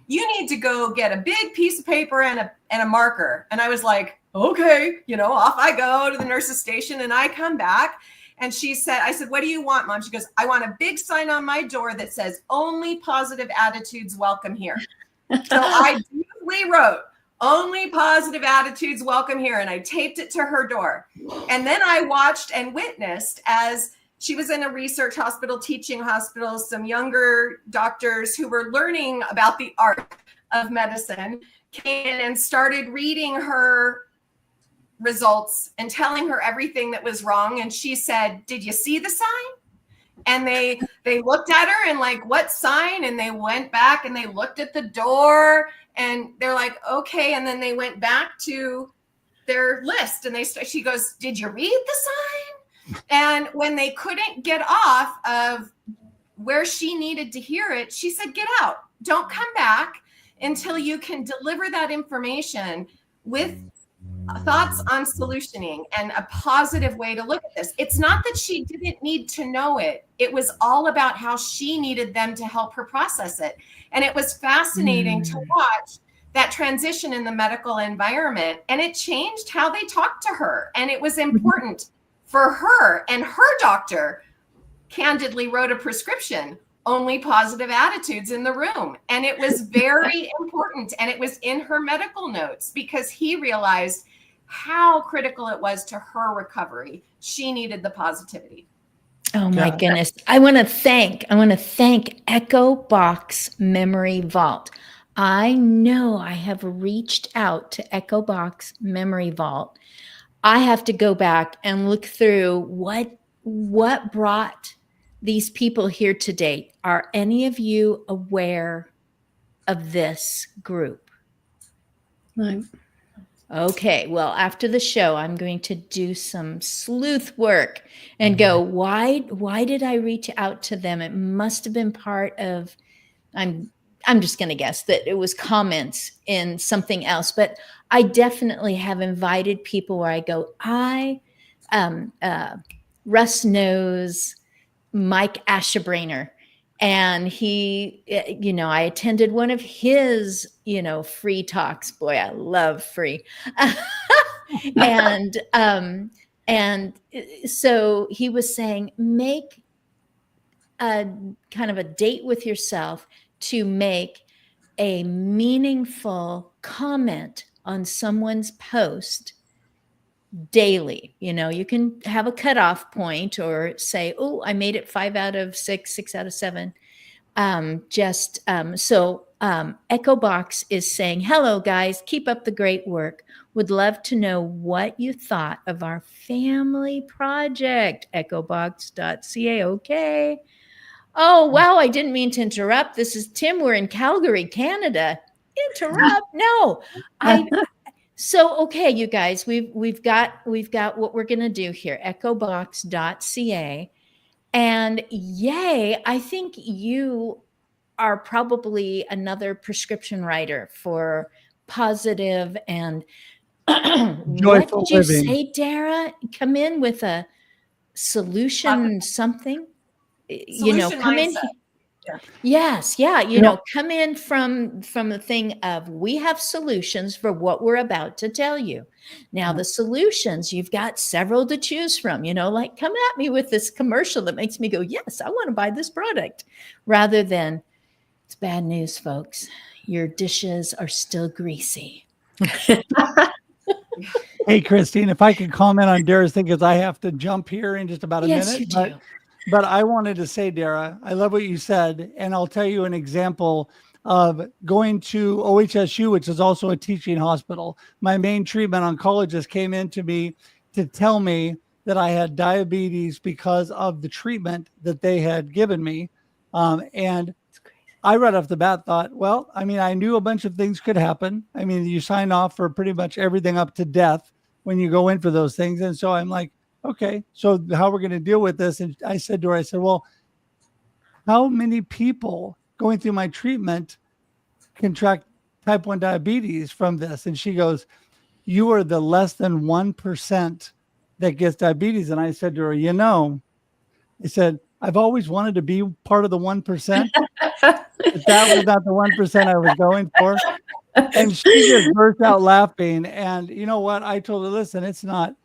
you need to go get a big piece of paper and a marker." And I was like, "Okay," off I go to the nurse's station, and I come back. And I said, "What do you want, Mom?" She goes, "I want a big sign on my door that says, 'Only positive attitudes welcome here.'" So I dutifully wrote, "Only positive attitudes welcome here." And I taped it to her door. And then I watched and witnessed as she was in a research hospital, teaching hospital, some younger doctors who were learning about the art of medicine came in and started reading her results and telling her everything that was wrong. And she said, "Did you see the sign?" And they looked at her and like, "What sign?" And they went back and they looked at the door and they're like, "Okay." And then they went back to their list and she goes, "Did you read the sign?" And when they couldn't get off of where she needed to hear it, she said, "Get out. Don't come back until you can deliver that information with thoughts on solutioning and a positive way to look at this." It's not that she didn't need to know it. It was all about how she needed them to help her process it. And it was fascinating to watch that transition in the medical environment. And it changed how they talked to her. And it was important for her, and her doctor candidly wrote a prescription, "Only positive attitudes in the room." And it was very important. And it was in her medical notes because he realized how critical it was to her recovery. She needed the positivity. Oh my goodness. I want to thank Echo Box Memory Vault. I know I have reached out to Echo Box Memory Vault. I have to go back and look through what brought these people here today. Are any of you aware of this group? No. Okay, well, after the show, I'm going to do some sleuth work and go, why did I reach out to them? It must have been part of, I'm just going to guess that it was comments in something else, but I definitely have invited people where I go, Russ knows Mike Ashebrainer. And he, I attended one of his, free talks. Boy, I love free. and so he was saying, make a kind of a date with yourself to make a meaningful comment on someone's post daily. You can have a cutoff point or say, "Oh, I made it 5 out of 6, 6 out of 7." Echo Box is saying, "Hello, guys. Keep up the great work. Would love to know what you thought of our family project. Echobox.ca. Okay. Oh, wow. I didn't mean to interrupt. This is Tim. We're in Calgary, Canada. Interrupt? No. So, okay, you guys, we've got what we're going to do here, echobox.ca. And yay, I think you are probably another prescription writer for positive and what did you living. say, Dara? Come in with a solution, something, Solution come in. mindset. Yes, yeah, you You know- know, come in from the thing of we have solutions for what we're about to tell you. Now, the solutions, you've got several to choose from, you know, like come at me with this commercial that makes me go, yes, I want to buy this product, rather than it's bad news, folks. Your dishes are still greasy. Hey, Christine, if I could comment on Dara's thing, because I have to jump here in just about a Yes, minute. you do. But I wanted to say, Dara, I love what you said. And I'll tell you an example of going to OHSU, which is also a teaching hospital. My main treatment oncologist came in to me to tell me that I had diabetes because of the treatment that they had given me. And I right off the bat thought, well, I mean, I knew a bunch of things could happen. I mean, you sign off for pretty much everything up to death when you go in for those things. And so I'm like, okay, so how we're going to deal with this? And I said to her, I said, well, how many people going through my treatment contract type 1 diabetes from this? And she goes, you are the less than 1% that gets diabetes. And I said to her, you know, I said, I've always wanted to be part of the 1%. But that was not the 1% I was going for. And she just burst out laughing. And you know what? I told her, listen, it's not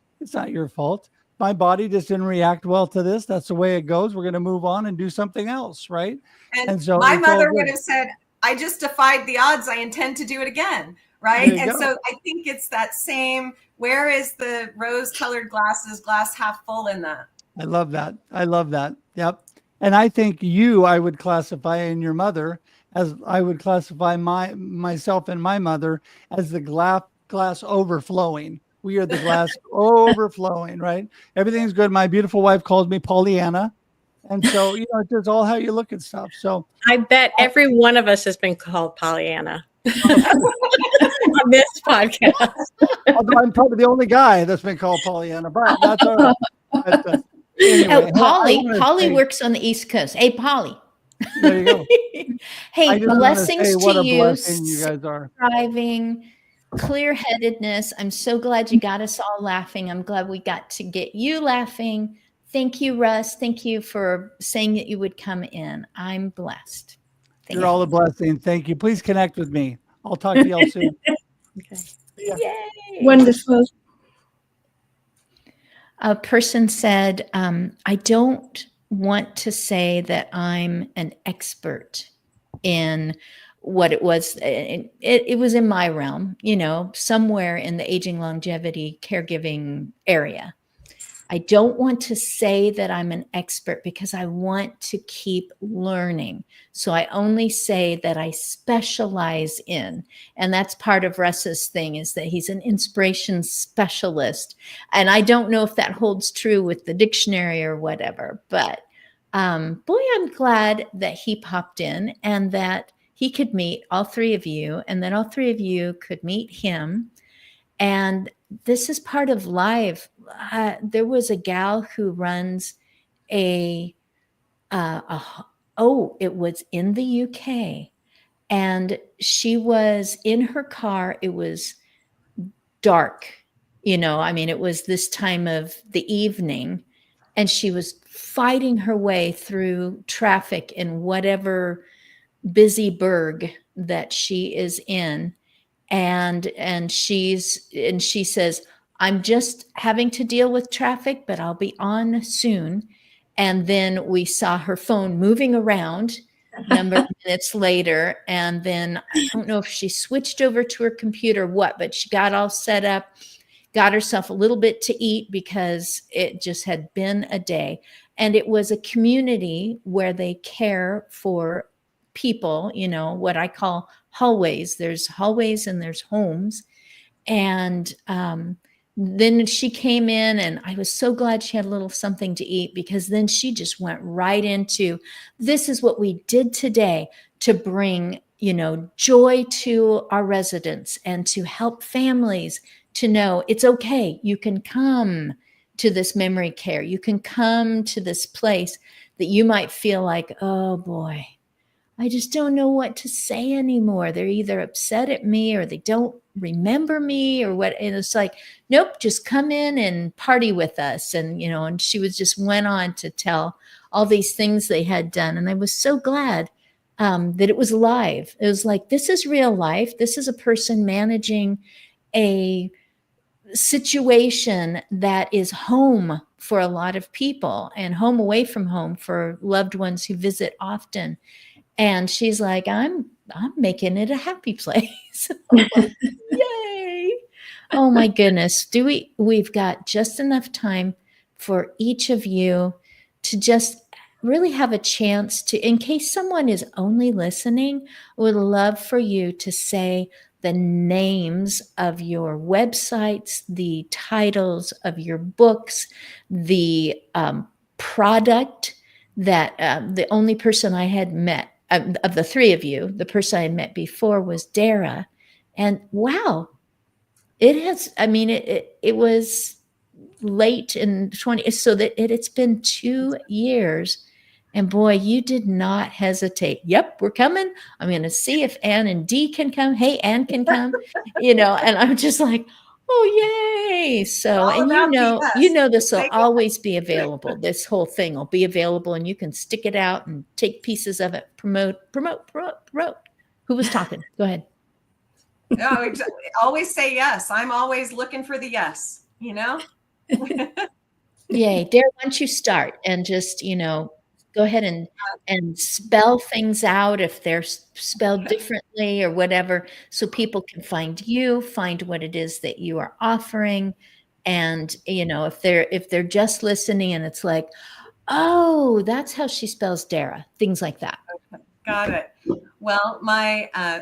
your fault. My body just didn't react well to this. That's the way it goes. We're going to move on and do something else. Right. And so my it's all mother good. would have said, I just defied the odds. I intend to do it again. Right. There you And go. so I think it's that same, where is the rose colored glasses, glass half full in that? I love that. I love that. Yep. And I think I would classify, and your mother, as I would classify myself and my mother as the glass overflowing. We are the glass overflowing, right? Everything's good. My beautiful wife calls me Pollyanna. And so, you know, it's just all how you look at stuff. So I bet every one of us has been called Pollyanna on this podcast. although I'm probably the only guy that's been called Pollyanna, but that's all right. But, anyway, Polly works on the East Coast. Hey, Polly. There you go. Hey, blessings what to a you. blessing you guys are. Thriving, clear-headedness. I'm so glad you got us all laughing. I'm glad we got to get you laughing. Thank you, Russ. Thank you for saying that you would come in. I'm blessed. You're all a blessing. Thank you. Please connect with me. I'll talk to y'all soon. Okay. Yeah. Yay. Wonderful. A person said, I don't want to say that I'm an expert in what it was. It was in my realm, you know, somewhere in the aging, longevity, caregiving area. I don't want to say that I'm an expert because I want to keep learning. So I only say that I specialize in, and that's part of Russ's thing, is that he's an inspiration specialist. And I don't know if that holds true with the dictionary or whatever, but boy, I'm glad that he popped in and that he could meet all three of you, and that all three of you could meet him. And this is part of life. There was a gal who runs it was in the UK, and she was in her car. It was dark, you know, I mean, it was this time of the evening, and she was fighting her way through traffic in whatever busy burg that she is in. And she says, I'm just having to deal with traffic, but I'll be on soon. And then we saw her phone moving around a number of minutes later. And then I don't know if she switched over to her computer or what, but she got all set up, got herself a little bit to eat because it just had been a day. And it was a community where they care for people, you know, what I call hallways. There's hallways and there's homes. And then she came in, and I was so glad she had a little something to eat, because then she just went right into, this is what we did today to bring, you know, joy to our residents and to help families to know it's okay. You can come to this memory care. You can come to this place that you might feel like, oh boy, I just don't know what to say anymore. They're either upset at me or they don't remember me or what. And it's like, nope, just come in and party with us. And, and she was just went on to tell all these things they had done. And I was so glad that it was live. It was like, this is real life. This is a person managing a situation that is home for a lot of people and home away from home for loved ones who visit often. And she's like, I'm making it a happy place. Yay. Oh my goodness. We've got just enough time for each of you to just really have a chance to, in case someone is only listening, I would love for you to say the names of your websites, the titles of your books, the product that the only person I had met of the three of you, the person I had met before was Dara. And wow, it was late in 20, so that it's been 2 years. And boy, you did not hesitate. Yep, we're coming. I'm going to see if Ann and Dee can come. Hey, Ann can come, and I'm just like, oh, yay. So, and this will always be available. This whole thing will be available and you can stick it out and take pieces of it, promote. Who was talking? Go ahead. No, exactly. Always say yes. I'm always looking for the yes, Yay. Dare, why don't you start and just, go ahead and spell things out if they're spelled differently or whatever, so people can find you, find what it is that you are offering. And, if they're just listening and it's like, oh, that's how she spells Dara, things like that. Okay, got it. Well,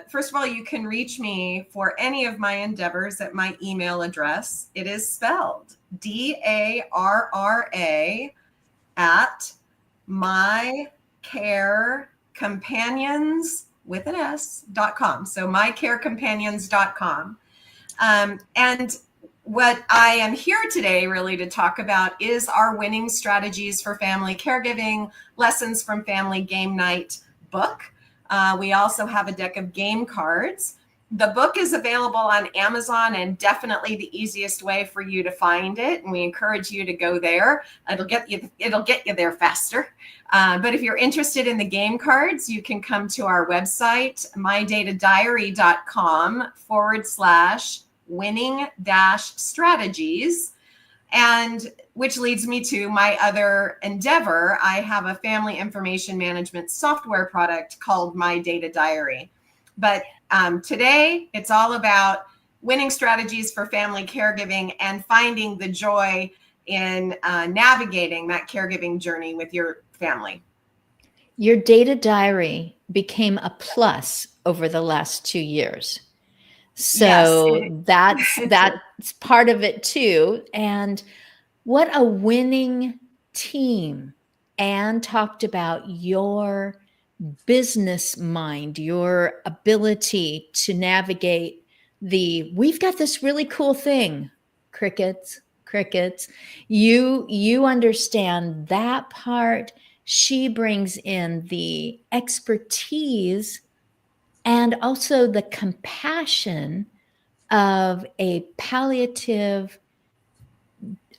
first of all, you can reach me for any of my endeavors at my email address. It is spelled DARRA at mycarecompanions with an S.com. So mycarecompanions.com. And what I am here today really to talk about is our Winning Strategies for Family Caregiving Lessons from Family Game Night book. We also have a deck of game cards. The book is available on Amazon and definitely the easiest way for you to find it. And we encourage you to go there. It'll get you there faster. But if you're interested in the game cards, you can come to our website, mydatadiary.com/winning-strategies. And which leads me to my other endeavor. I have a family information management software product called My Data Diary. But today, it's all about winning strategies for family caregiving and finding the joy in navigating that caregiving journey with your family. Your data diary became a plus over the last 2 years. So yes, that's part of it too. And what a winning team. Anne talked about your business mind, your ability to navigate we've got this really cool thing, crickets. You understand that part. She brings in the expertise and also the compassion of a palliative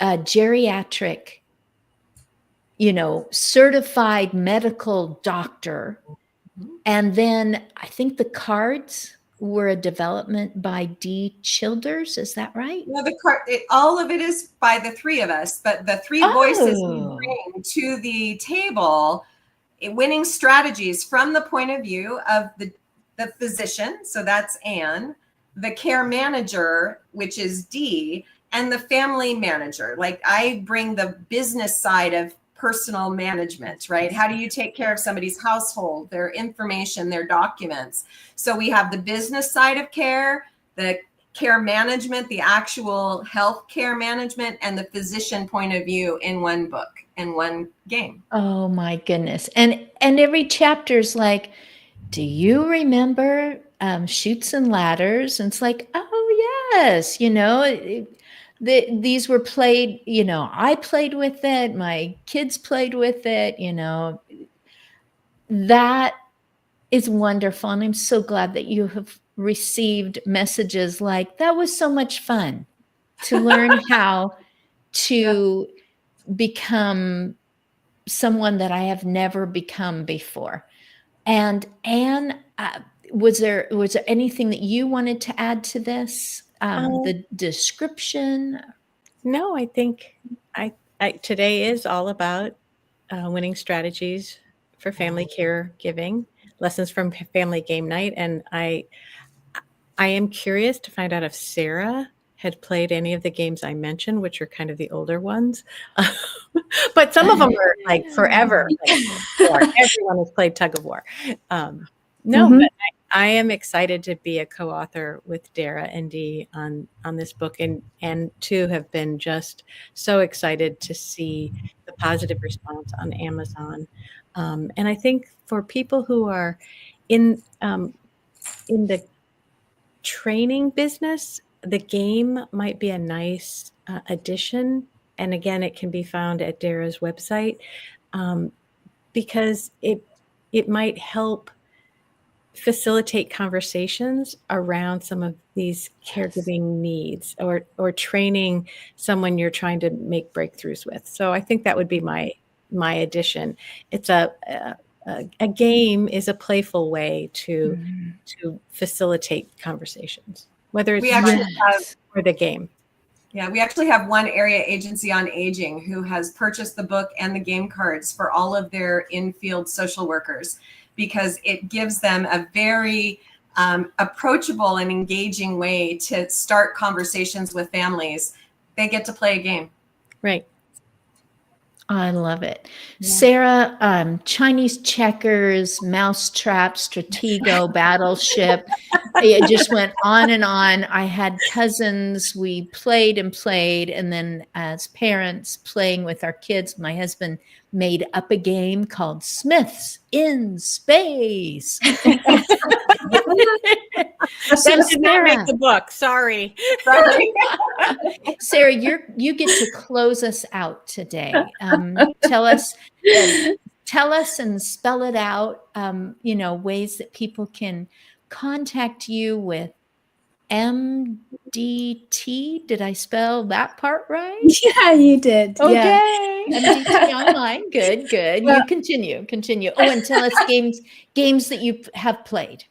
geriatric, certified medical doctor. And then I think the cards were a development by Dee Childers. Is that right? No, all of it is by the three of us, but the three voices we bring to the table, winning strategies from the point of view of the physician. So that's Anne, the care manager, which is Dee, and the family manager. Like I bring the business side of personal management, right? How do you take care of somebody's household, their information, their documents? So we have the business side of care, the care management, the actual health care management, and the physician point of view in one book, in one game. Oh my goodness. And every chapter is like, do you remember Chutes and Ladders? And it's like, oh yes, these were played, I played with it. My kids played with it, that is wonderful. And I'm so glad that you have received messages like, that was so much fun to learn how to become someone that I have never become before. And Anne, was there anything that you wanted to add to this? The description? No, I think today is all about winning strategies for family caregiving, lessons from family game night. And I am curious to find out if Sarah had played any of the games I mentioned, which are kind of the older ones. But some of them are like forever. Everyone has played Tug of War. But I am excited to be a co-author with Dara and Dee on this book, and too have been just so excited to see the positive response on Amazon. And I think for people who are in the training business, the game might be a nice addition. And again, it can be found at Dara's website, because it might help facilitate conversations around some of these caregiving needs, or training someone you're trying to make breakthroughs with. So I think that would be my addition. It's a game is a playful way to facilitate conversations, whether it's or the game. Yeah, we actually have one area agency on aging who has purchased the book and the game cards for all of their in-field social workers, because it gives them a very approachable and engaging way to start conversations with families. They get to play a game. Right. I love it. Yeah. Sarah, Chinese checkers, mousetrap, Stratego, battleship. It just went on and on. I had cousins. We played and played. And then as parents playing with our kids, my husband made up a game called Smiths in Space. That did not make the book. Sorry. Sarah, you get to close us out today. Tell us and spell it out, ways that people can contact you with MDT. Did I spell that part right? Yeah, you did. Okay. Yeah. MDT online. Good. You continue. Oh, and tell us games that you have played.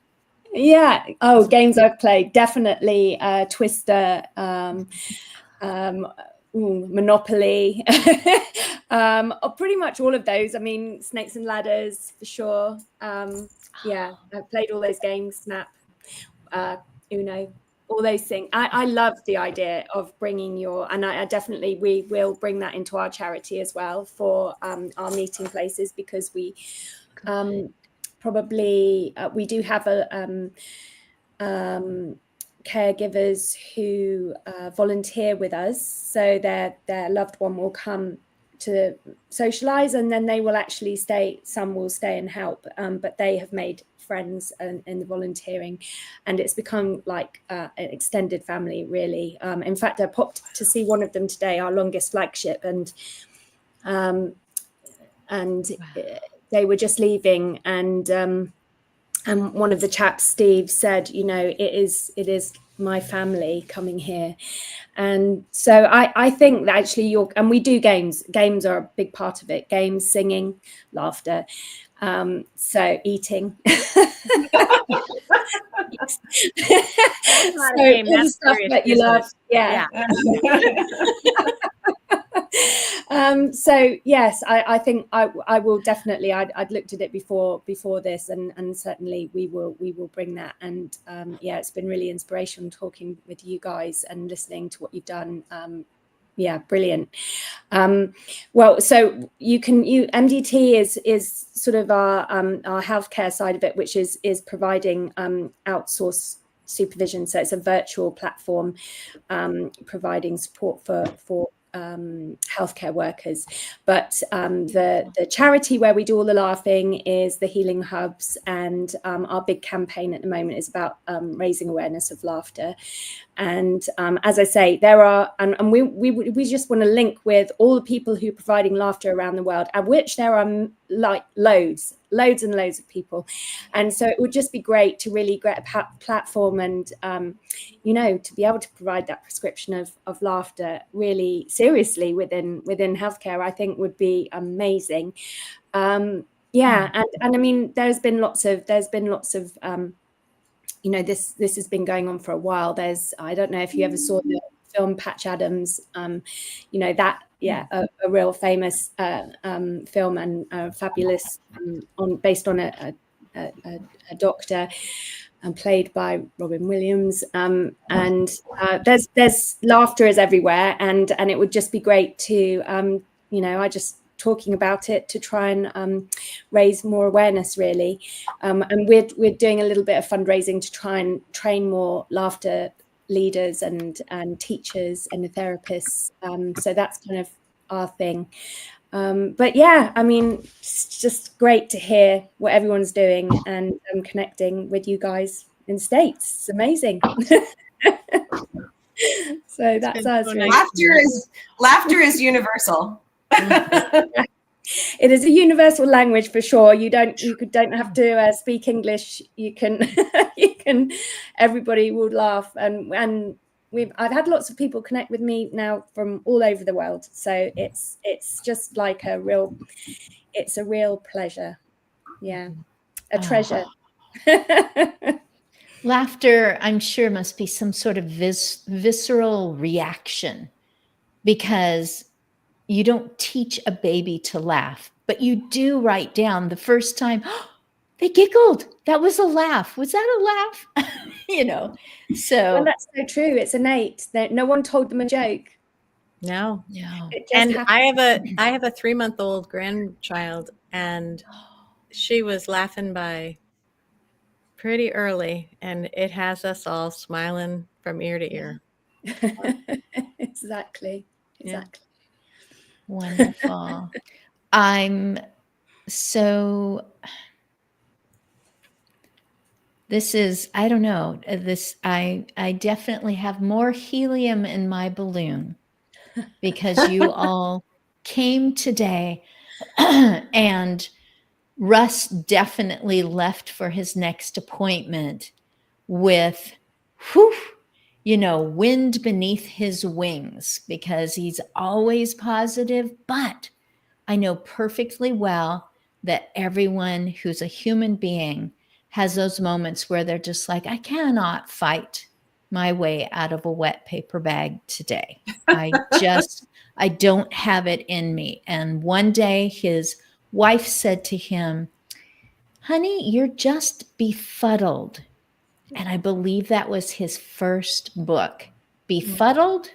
Yeah. Oh, games I've played. Definitely Twister, Monopoly, pretty much all of those. I mean, Snakes and Ladders for sure. Yeah, I've played all those games, Snap, Uno, all those things. I love the idea of bringing and I definitely, we will bring that into our charity as well for our meeting places, because we probably we do have caregivers who volunteer with us, so their loved one will come to socialize, and then they will actually stay. Some will stay and help, but they have made friends in the volunteering, and it's become like an extended family, really. In fact, I popped to see one of them today, our longest flagship, and they were just leaving, and one of the chaps, Steve, said, it is my family coming here. And so I think that actually and we do games are a big part of it. Games, singing, laughter, so eating. So all the stuff that you love. Yeah. So yes, I think I will definitely. I'd looked at it before this, and certainly we will bring that. And it's been really inspirational talking with you guys and listening to what you've done. Brilliant. Well, so MDT is sort of our healthcare side of it, which is providing outsourced supervision. So it's a virtual platform providing support for healthcare workers. But the charity where we do all the laughing is the Healing Hubs, and our big campaign at the moment is about raising awareness of laughter. And as I say, there are, and we just want to link with all the people who are providing laughter around the world, at which there are like loads and loads of people. And so it would just be great to really get a platform and, you know, to be able to provide that prescription of laughter really seriously within healthcare, I think would be amazing. Yeah, and I mean, there's been lots of you know, this has been going on for a while. I don't know if you ever saw the film Patch Adams, you know, that, yeah, a real famous film and fabulous, based on a doctor, played by Robin Williams, and there's laughter is everywhere, and it would just be great to, you know, I just talking about it to try and raise more awareness, really, and we're doing a little bit of fundraising to try and train more laughter leaders and teachers and therapists, so that's kind of our thing. But yeah, I mean, it's just great to hear what everyone's doing and connecting with you guys in the States. It's amazing. So that's us. so Really. nice. Laughter is universal. It is a universal language for sure. You don't have to speak English. You can everybody will laugh, and I've had lots of people connect with me now from all over the world. So it's just like it's a real pleasure. Yeah, a treasure. Laughter, I'm sure, must be some sort of visceral reaction, because you don't teach a baby to laugh, but you do write down the first time, oh, they giggled. That was a laugh. Was that a laugh? You know, so. Well, that's so true. It's innate. No one told them a joke. No. It just And happened. I have a 3-month-old grandchild, and she was laughing by pretty early, and it has us all smiling from ear to ear. Exactly. Yeah. Wonderful. I'm so, this is, I don't know, I definitely have more helium in my balloon, because you all came today, and Russ definitely left for his next appointment with, whew, you know, wind beneath his wings, because he's always positive. But I know perfectly well that everyone who's a human being has those moments where they're just like, I cannot fight my way out of a wet paper bag today. I don't have it in me. And one day his wife said to him, honey, you're just befuddled. And I believe that was his first book, Befuddled,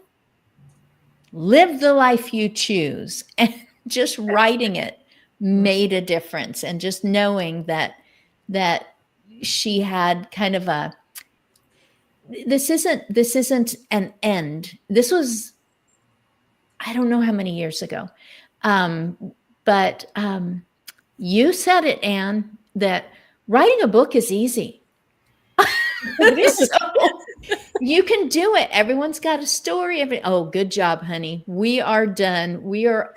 Live the Life You Choose. And just writing it made a difference. And just knowing that she had kind of this isn't an end. This was, I don't know how many years ago. But you said it, Anne, that writing a book is easy. So you can do it. Everyone's got a story. Oh, good job, honey. We are done. We are